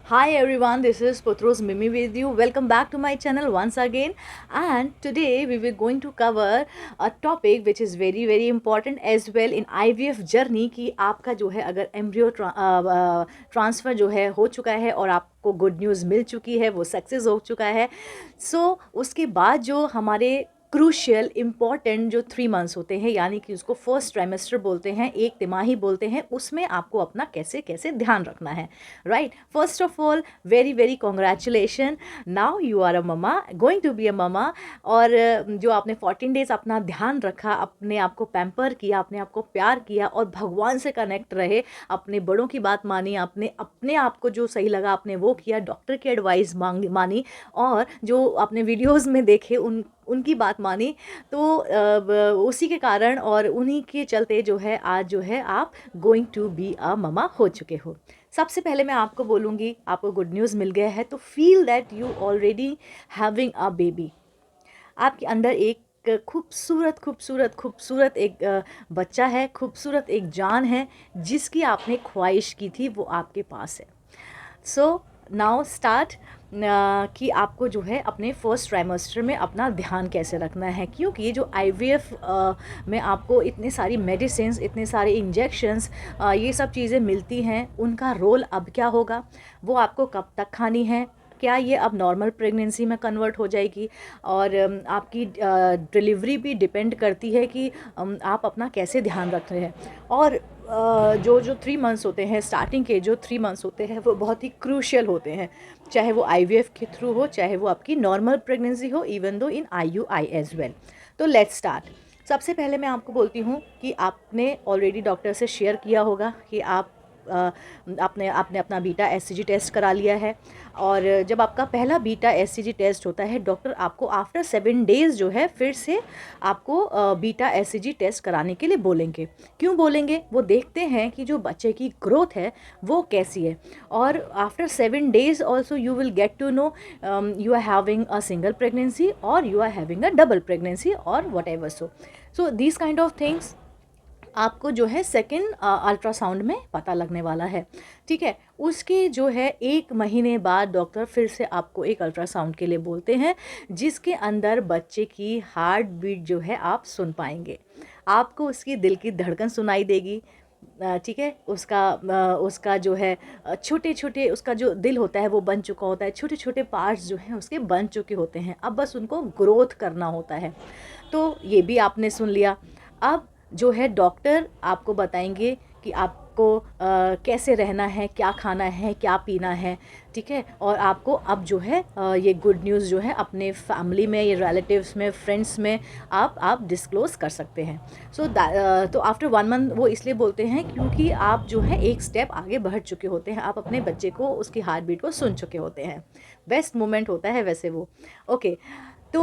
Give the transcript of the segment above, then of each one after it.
Hi everyone, this is Putros Mimi with you. Welcome back to my channel once again. And today we were going to cover a topic which is very important as well in IVF journey कि आपका जो है अगर embryo transfer जो है हो चुका है और आपको गुड न्यूज़ मिल चुकी है, वो सक्सेस हो चुका है। उसके बाद जो हमारे क्रूशियल इम्पॉर्टेंट जो 3 मंथ्स होते हैं, यानी कि उसको फर्स्ट ट्राइमेस्टर बोलते हैं, एक तिमाही बोलते हैं, उसमें आपको अपना कैसे कैसे ध्यान रखना है, right. First of all very congratulation, now you are a mama, going to be a mama. और जो आपने 14 डेज अपना ध्यान रखा, अपने आप को पैम्पर किया, अपने आप को प्यार किया और भगवान से कनेक्ट रहे, अपने बड़ों की बात मानी, आपने अपने आप को जो सही लगा आपने वो किया, डॉक्टर की एडवाइस मानी और जो आपने वीडियोज़ में देखे उनकी बात मानी, तो उसी के कारण और उन्हीं के चलते जो है आज जो है आप going to be a mama हो चुके हो। सबसे पहले मैं आपको बोलूँगी, आपको गुड न्यूज़ मिल गया है तो feel that you already having a baby. आपके अंदर एक खूबसूरत एक बच्चा है, खूबसूरत एक जान है, जिसकी आपने ख्वाहिश की थी वो आपके पास है। सो नाउ स्टार्ट कि आपको जो है अपने फर्स्ट ट्राइमेस्टर में अपना ध्यान कैसे रखना है, क्योंकि ये जो आईवीएफ में आपको इतने सारी मेडिसिन्स, इतने सारे इंजेक्शंस, ये सब चीज़ें मिलती हैं, उनका रोल अब क्या होगा, वो आपको कब तक खानी है, क्या ये अब नॉर्मल प्रेगनेंसी में कन्वर्ट हो जाएगी, और आपकी डिलीवरी भी डिपेंड करती है कि आप अपना कैसे ध्यान रख रहे हैं। और जो जो 3 मंथ्स होते हैं, स्टार्टिंग के जो 3 मंथ्स होते हैं वो बहुत ही क्रूशियल होते हैं, चाहे वो आईवीएफ के थ्रू हो, चाहे वो आपकी नॉर्मल प्रेगनेंसी हो, इवन दो इन आईयूआई एज वेल। तो लेट्स स्टार्ट। सबसे पहले मैं आपको बोलती हूँ कि आपने ऑलरेडी डॉक्टर से शेयर किया होगा कि अ, आपने आपने अपना बीटा एससीजी टेस्ट करा लिया है। और जब आपका पहला बीटा एससीजी टेस्ट होता है, डॉक्टर आपको आफ्टर 7 डेज़ जो है फिर से आपको बीटा एससीजी टेस्ट कराने के लिए बोलेंगे। क्यों बोलेंगे? वो देखते हैं कि जो बच्चे की ग्रोथ है वो कैसी है। और after 7 days also you will get to know you are having a single pregnancy और you are having a double pregnancy और whatever. So these kind of things आपको जो है सेकंड अल्ट्रासाउंड में पता लगने वाला है, ठीक है। उसके जो है 1 महीने बाद डॉक्टर फिर से आपको एक अल्ट्रासाउंड के लिए बोलते हैं, जिसके अंदर बच्चे की हार्ट बीट जो है आप सुन पाएंगे, आपको उसकी दिल की धड़कन सुनाई देगी, ठीक है। उसका जो है छोटे छोटे उसका जो दिल होता है वो बन चुका होता है, छोटे छोटे पार्ट्स जो हैं उसके बन चुके होते हैं, अब बस उनको ग्रोथ करना होता है। तो ये भी आपने सुन लिया। अब जो है डॉक्टर आपको बताएंगे कि आपको कैसे रहना है, क्या खाना है, क्या पीना है, ठीक है। और आपको अब जो है ये गुड न्यूज़ जो है अपने फैमिली में, ये रिलेटिव्स में, फ्रेंड्स में आप डिस्क्लोज़ कर सकते हैं। तो आफ्टर 1 मंथ वो इसलिए बोलते हैं क्योंकि आप जो है एक स्टेप आगे बढ़ चुके होते हैं, आप अपने बच्चे को, उसकी हार्ट बीट को सुन चुके होते हैं। बेस्ट मोमेंट होता है वैसे वो। ओके। तो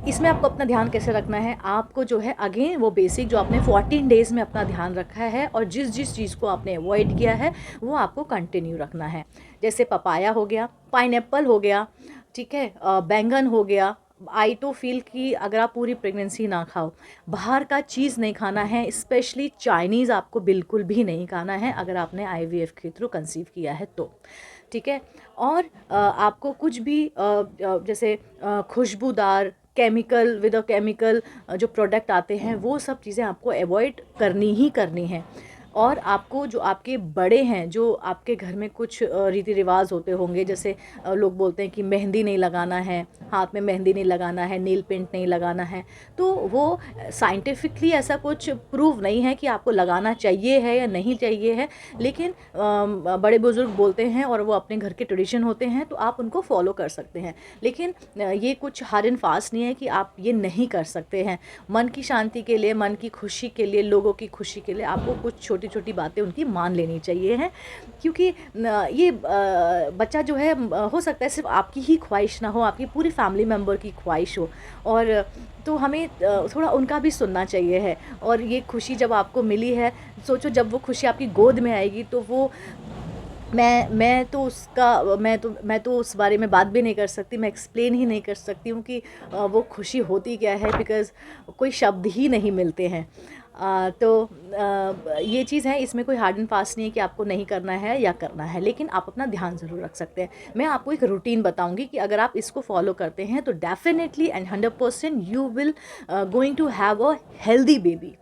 इसमें आपको अपना ध्यान कैसे रखना है, आपको जो है अगेन वो बेसिक जो आपने 14 डेज़ में अपना ध्यान रखा है और जिस जिस चीज़ को आपने अवॉइड किया है वो आपको कंटिन्यू रखना है। जैसे पपाया हो गया, पाइनएप्पल हो गया, ठीक है, बैंगन हो गया। आई तो फील कि अगर आप पूरी प्रेगनेंसी ना खाओ, बाहर का चीज़ नहीं खाना है, स्पेशली चाइनीज़ आपको बिल्कुल भी नहीं खाना है अगर आपने आईवीएफ के थ्रू कंसीव किया है तो, ठीक है। और आपको कुछ भी जैसे खुशबूदार केमिकल जो प्रोडक्ट आते हैं वो सब चीज़ें आपको अवॉइड करनी ही करनी है। और आपको जो आपके बड़े हैं, जो आपके घर में कुछ रीति रिवाज होते होंगे, जैसे लोग बोलते हैं कि मेहंदी नहीं लगाना है, हाथ में मेहंदी नहीं लगाना है, नील पेंट नहीं लगाना है, तो वो साइंटिफिकली ऐसा कुछ प्रूव नहीं है कि आपको लगाना चाहिए है या नहीं चाहिए है। लेकिन बड़े बुज़ुर्ग बोलते हैं और वो अपने घर के ट्रेडिशन होते हैं तो आप उनको फॉलो कर सकते हैं। लेकिन ये कुछ हार्ड एंड फास्ट नहीं है कि आप ये नहीं कर सकते हैं। मन की शांति के लिए, मन की खुशी के लिए, लोगों की खुशी के लिए आपको कुछ छोटी छोटी बातें उनकी मान लेनी चाहिए हैं, क्योंकि ये बच्चा जो है हो सकता है सिर्फ आपकी ही ख्वाहिश ना हो, आपकी पूरी फैमिली मेम्बर की ख्वाहिश हो। और तो हमें थोड़ा उनका भी सुनना चाहिए है। और ये खुशी जब आपको मिली है, सोचो जब वो खुशी आपकी गोद में आएगी तो वो मैं तो उस बारे में बात भी नहीं कर सकती, मैं एक्सप्लेन ही नहीं कर सकती हूँ कि वो खुशी होती क्या है, बिकॉज़ कोई शब्द ही नहीं मिलते हैं। ये चीज़ है, इसमें कोई हार्ड एंड फास्ट नहीं है कि आपको नहीं करना है या करना है, लेकिन आप अपना ध्यान ज़रूर रख सकते हैं। मैं आपको एक रूटीन बताऊँगी कि अगर आप इसको फॉलो करते हैं तो definitely and 100% you will going to have a healthy baby.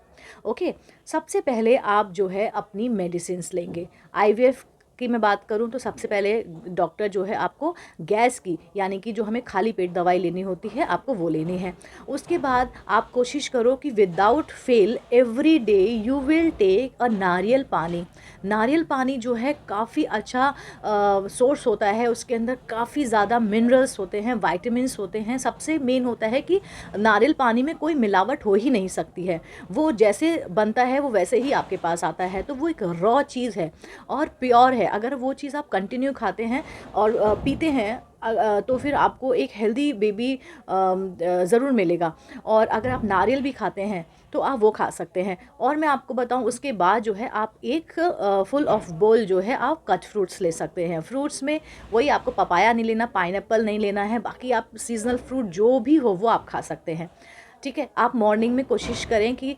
Okay, सबसे पहले आप जो है अपनी मेडिसिन्स लेंगे। आईवीएफ की मैं बात करूं तो सबसे पहले डॉक्टर जो है आपको गैस की, यानी कि जो हमें खाली पेट दवाई लेनी होती है, आपको वो लेनी है। उसके बाद आप कोशिश करो कि without fail every day you will take a nariyal pani. नारियल पानी जो है काफ़ी अच्छा सोर्स होता है, उसके अंदर काफ़ी ज़्यादा मिनरल्स होते हैं, वाइटामिन्स होते हैं। सबसे मेन होता है कि नारियल पानी में कोई मिलावट हो ही नहीं सकती है, वो जैसे बनता है वो वैसे ही आपके पास आता है। तो वो एक रॉ चीज़ है और प्योर है। अगर वो चीज़ आप कंटिन्यू खाते हैं और पीते हैं तो फिर आपको एक हेल्दी बेबी ज़रूर मिलेगा। और अगर आप नारियल भी खाते हैं तो आप वो खा सकते हैं। और मैं आपको बताऊं, उसके बाद जो है आप एक फुल ऑफ बोल जो है आप कट फ्रूट्स ले सकते हैं। फ्रूट्स में वही, आपको पपाया नहीं लेना, पाइनएप्पल नहीं लेना है, बाकी आप सीजनल फ्रूट जो भी हो वो आप खा सकते हैं। ठीक है, आप मॉर्निंग में कोशिश करें कि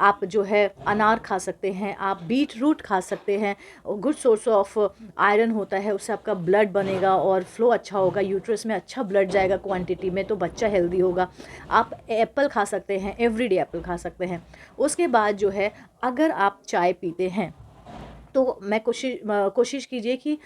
आप जो है अनार खा सकते हैं, आप बीट रूट खा सकते हैं। गुड सोर्स ऑफ आयरन होता है, उससे आपका ब्लड बनेगा और फ्लो अच्छा होगा, यूट्रस में अच्छा ब्लड जाएगा क्वांटिटी में, तो बच्चा हेल्दी होगा। आप एप्पल खा सकते हैं, एवरीडे एप्पल खा सकते हैं। उसके बाद जो है, अगर आप चाय पीते हैं तो मैं कोशिश कीजिए कि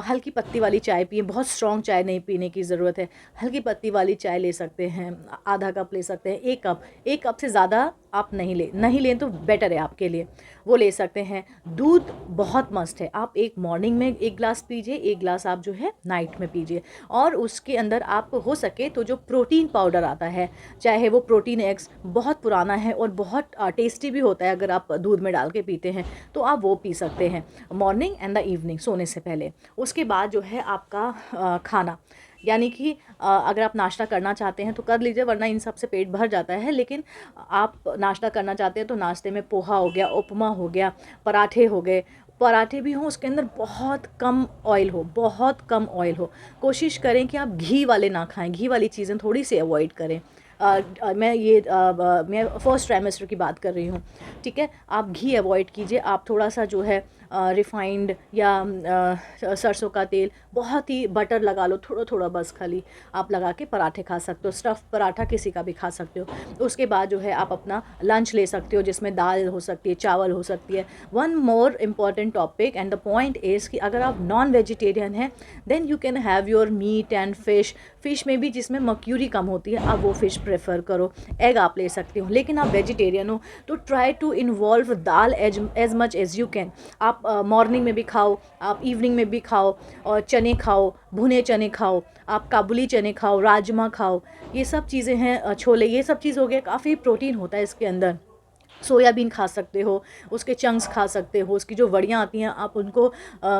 हल्की पत्ती वाली चाय पिएं। बहुत स्ट्रॉन्ग चाय नहीं पीने की ज़रूरत है, हल्की पत्ती वाली चाय ले सकते हैं। आधा कप ले सकते हैं, 1 कप से ज़्यादा आप नहीं लें तो बेटर है आपके लिए, वो ले सकते हैं। दूध बहुत मस्ट है, आप एक मॉर्निंग में 1 ग्लास पीजिए, 1 ग्लास आप जो है नाइट में पीजिए। और उसके अंदर आप हो सके तो जो प्रोटीन पाउडर आता है, चाहे वो प्रोटीन एग्स, बहुत पुराना है और बहुत टेस्टी भी होता है, अगर आप दूध में डाल के पीते हैं तो आप वो पी सकते हैं मॉर्निंग एंड द इवनिंग सोने से पहले। उसके बाद जो है आपका खाना, यानी कि अगर आप नाश्ता करना चाहते हैं तो कर लीजिए, वरना इन सब से पेट भर जाता है। लेकिन आप नाश्ता करना चाहते हैं तो नाश्ते में पोहा हो गया, उपमा हो गया, पराठे हो गए। पराठे भी हों, उसके अंदर बहुत कम ऑयल हो, बहुत कम ऑयल हो। कोशिश करें कि आप घी वाले ना खाएं, घी वाली चीज़ें थोड़ी सी अवॉइड करें। मैं फर्स्ट ट्राइमेस्टर की बात कर रही हूँ। ठीक है, आप घी अवॉइड कीजिए। आप थोड़ा सा जो है रिफाइंड या सरसों का तेल, बहुत ही बटर लगा लो, थोड़ा थोड़ा बस, खाली आप लगा के पराठे खा सकते हो। स्टफ़ पराठा किसी का भी खा सकते हो। उसके बाद जो है आप अपना लंच ले सकते हो, जिसमें दाल हो सकती है, चावल हो सकती है। One more important topic and the point is कि अगर आप नॉन वेजिटेरियन हैं then you can have your meat and fish में भी जिसमें मर्क्यूरी कम होती है, आप वो फ़िश प्रेफर करो। एग आप ले सकते हो। लेकिन आप वेजिटेरियन हो तो try to involve dal as much as you can. आप मॉर्निंग में भी खाओ, आप इवनिंग में भी खाओ, और चने खाओ, भुने चने खाओ, आप काबुली चने खाओ, राजमा खाओ। ये सब चीज़ें हैं, छोले, ये सब चीज़ हो गया, काफ़ी प्रोटीन होता है इसके अंदर। सोयाबीन खा सकते हो, उसके चंक्स खा सकते हो, उसकी जो वड़ियाँ आती हैं आप उनको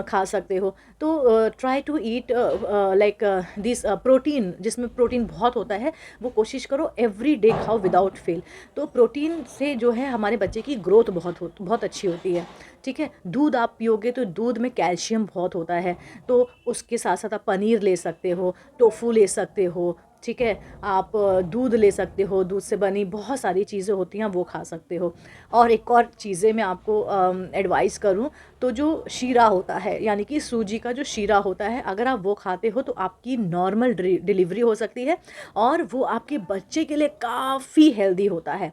खा सकते हो। तो try to eat like this protein, जिसमें प्रोटीन बहुत होता है, वो कोशिश करो एवरी डे खाओ विदाउट फेल। तो प्रोटीन से जो है हमारे बच्चे की ग्रोथ बहुत अच्छी होती है। ठीक है, दूध आप पियोगे तो दूध में कैल्शियम बहुत होता है, तो उसके साथ साथ आप पनीर ले सकते हो, टोफू ले सकते हो। ठीक है, आप दूध ले सकते हो, दूध से बनी बहुत सारी चीज़ें होती हैं, वो खा सकते हो। और एक और चीज़ें मैं आपको एडवाइस करूं तो जो शीरा होता है, यानी कि सूजी का जो शीरा होता है, अगर आप वो खाते हो तो आपकी नॉर्मल डिलीवरी हो सकती है और वो आपके बच्चे के लिए काफ़ी हेल्दी होता है।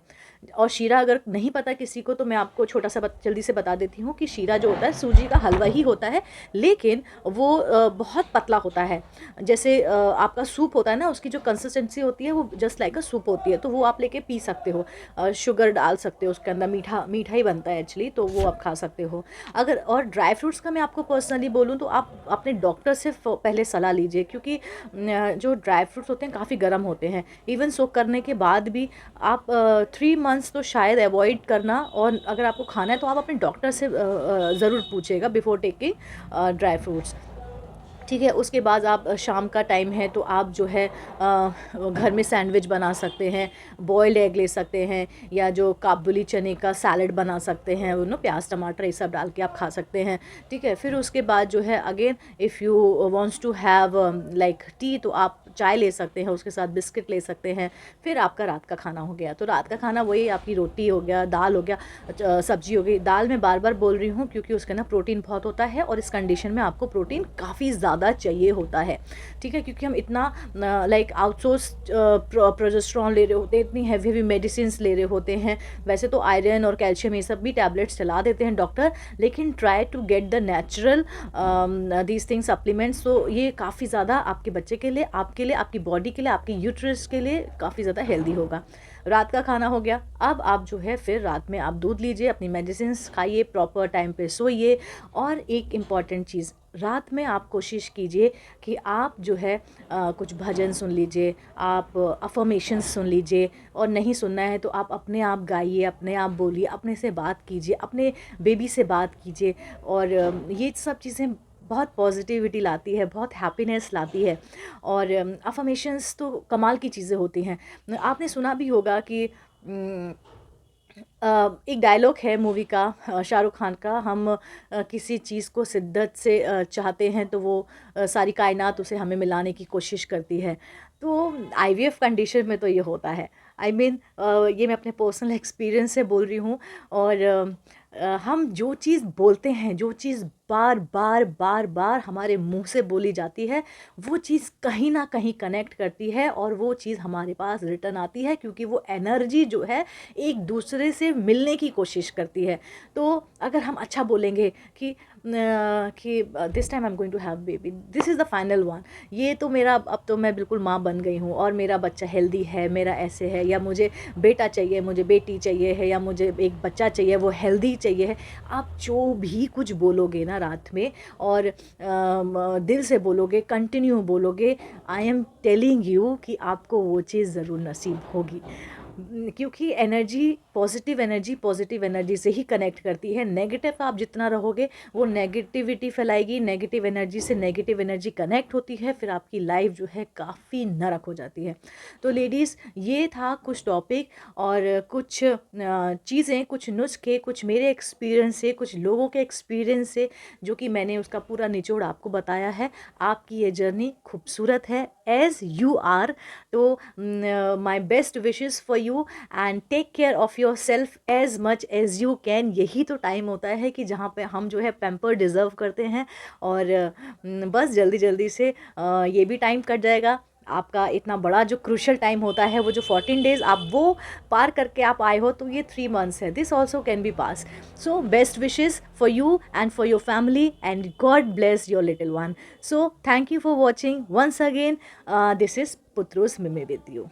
और शीरा अगर नहीं पता किसी को तो मैं आपको छोटा सा जल्दी से बता देती हूँ कि शीरा जो होता है सूजी का हलवा ही होता है, लेकिन वो बहुत पतला होता है। जैसे आपका सूप होता है ना, उसकी जो कंसिस्टेंसी होती है वो जस्ट लाइक अ सूप होती है, तो वो आप लेके पी सकते हो। शुगर डाल सकते हो उसके अंदर, मीठा मीठा ही बनता है एक्चुअली, तो वो आप खा सकते हो। अगर और ड्राई फ्रूट्स का मैं आपको पर्सनली बोलूँ तो आप अपने डॉक्टर से पहले सलाह लीजिए, क्योंकि जो ड्राई फ्रूट्स होते हैं काफ़ी गर्म होते हैं। इवन सोक करने के बाद भी आप 3 मंथ्स तो शायद अवॉइड करना, और अगर आपको खाना है तो आप अपने डॉक्टर से ज़रूर पूछिएगा बिफोर टेकिंग ड्राई फ्रूट्स। ठीक है, उसके बाद आप शाम का टाइम है तो आप जो है घर में सैंडविच बना सकते हैं, बॉइल्ड एग ले सकते हैं, या जो काबुली चने का सैलड बना सकते हैं, वो ना प्याज टमाटर ये सब डाल के आप खा सकते हैं। ठीक है, फिर उसके बाद जो है again if you wants to have like tea, तो आप चाय ले सकते हैं, उसके साथ बिस्किट ले सकते हैं। फिर आपका रात का खाना हो गया। तो रात का खाना वही आपकी रोटी हो गया, दाल हो गया, सब्जी हो गई। दाल मैं बार बार बोल रही हूँ क्योंकि उसके ना प्रोटीन बहुत होता है, और इस कंडीशन में आपको प्रोटीन काफ़ी ज़्यादा चाहिए होता है। ठीक है, क्योंकि हम इतना लाइक आउटसोर्स प्रोजेस्ट्रॉन ले रहे होते हैं, इतनी हैवी हैवी मेडिसिन ले रहे होते हैं। वैसे तो आयरन और कैल्शियम ये सब भी टैबलेट्स चला देते हैं डॉक्टर, लेकिन try to get the natural these thing supplements. तो ये काफ़ी ज़्यादा आपके बच्चे के लिए, आपके लिए, आपकी बॉडी के लिए, आपकी यूट्रस के लिए काफ़ी ज़्यादा हेल्दी होगा। रात का खाना हो गया। अब आप जो है फिर रात में आप दूध लीजिए, अपनी मेडिसिन्स खाइए, प्रॉपर टाइम पे सोइए। और एक इम्पॉर्टेंट चीज़, रात में आप कोशिश कीजिए कि आप जो है कुछ भजन सुन लीजिए, आप अफर्मेशंस सुन लीजिए, और नहीं सुनना है तो आप अपने आप गाइए, अपने आप बोलिए, अपने से बात कीजिए, अपने बेबी से बात कीजिए। और ये सब चीज़ें बहुत पॉजिटिविटी लाती है, बहुत हैप्पीनेस लाती है। और अफर्मेशंस तो कमाल की चीज़ें होती हैं। आपने सुना भी होगा कि एक डायलॉग है मूवी का, शाहरुख खान का, हम किसी चीज़ को शिद्दत से चाहते हैं तो वो सारी कायनात उसे हमें मिलाने की कोशिश करती है। तो आईवीएफ कंडीशन में तो ये होता है। आई मीन ये मैं अपने पर्सनल एक्सपीरियंस से बोल रही हूँ। और हम जो चीज़ बोलते हैं, जो चीज़ बार बार बार बार हमारे मुंह से बोली जाती है, वो चीज़ कहीं ना कहीं कनेक्ट करती है, और वो चीज़ हमारे पास रिटर्न आती है, क्योंकि वो एनर्जी जो है एक दूसरे से मिलने की कोशिश करती है। तो अगर हम अच्छा बोलेंगे कि this time I am going to have baby, this is the final one, ये तो मेरा, अब तो मैं बिल्कुल माँ बन गई हूँ और मेरा बच्चा हेल्दी है, मेरा ऐसे है, या मुझे बेटा चाहिए, मुझे बेटी चाहिए है, या मुझे एक बच्चा चाहिए वो हेल्दी चाहिए है। आप जो भी कुछ बोलोगे ना रात में, और दिल से बोलोगे, कंटिन्यू बोलोगे, आई एम टेलिंग यू कि आपको वो चीज़ ज़रूर नसीब होगी। क्योंकि एनर्जी पॉजिटिव एनर्जी से ही कनेक्ट करती है। नेगेटिव आप जितना रहोगे वो नेगेटिविटी फैलाएगी, नेगेटिव एनर्जी से नेगेटिव एनर्जी कनेक्ट होती है, फिर आपकी लाइफ जो है काफ़ी नरक हो जाती है। तो लेडीज़, ये था कुछ टॉपिक, और कुछ चीज़ें, कुछ नुस्खे, कुछ मेरे एक्सपीरियंस से, कुछ लोगों के एक्सपीरियंस से, जो कि मैंने उसका पूरा निचोड़ आपको बताया है। आपकी ये जर्नी खूबसूरत है, एज यू आर। तो my best wishes for you, and take care of yourself as much as you can. यही तो टाइम होता है कि जहाँ पे हम जो है पैम्पर डिज़र्व करते हैं। और बस जल्दी जल्दी से ये भी टाइम कट जाएगा। आपका इतना बड़ा जो क्रूशल टाइम होता है, वो जो 14 डेज़ आप वो पार करके आप आए हो, तो ये 3 मंथ्स है, this also can be pass. So best wishes for you and for your family, and God bless your little one. So thank you for watching once again. This is पुत्रूस मिमी विद यू।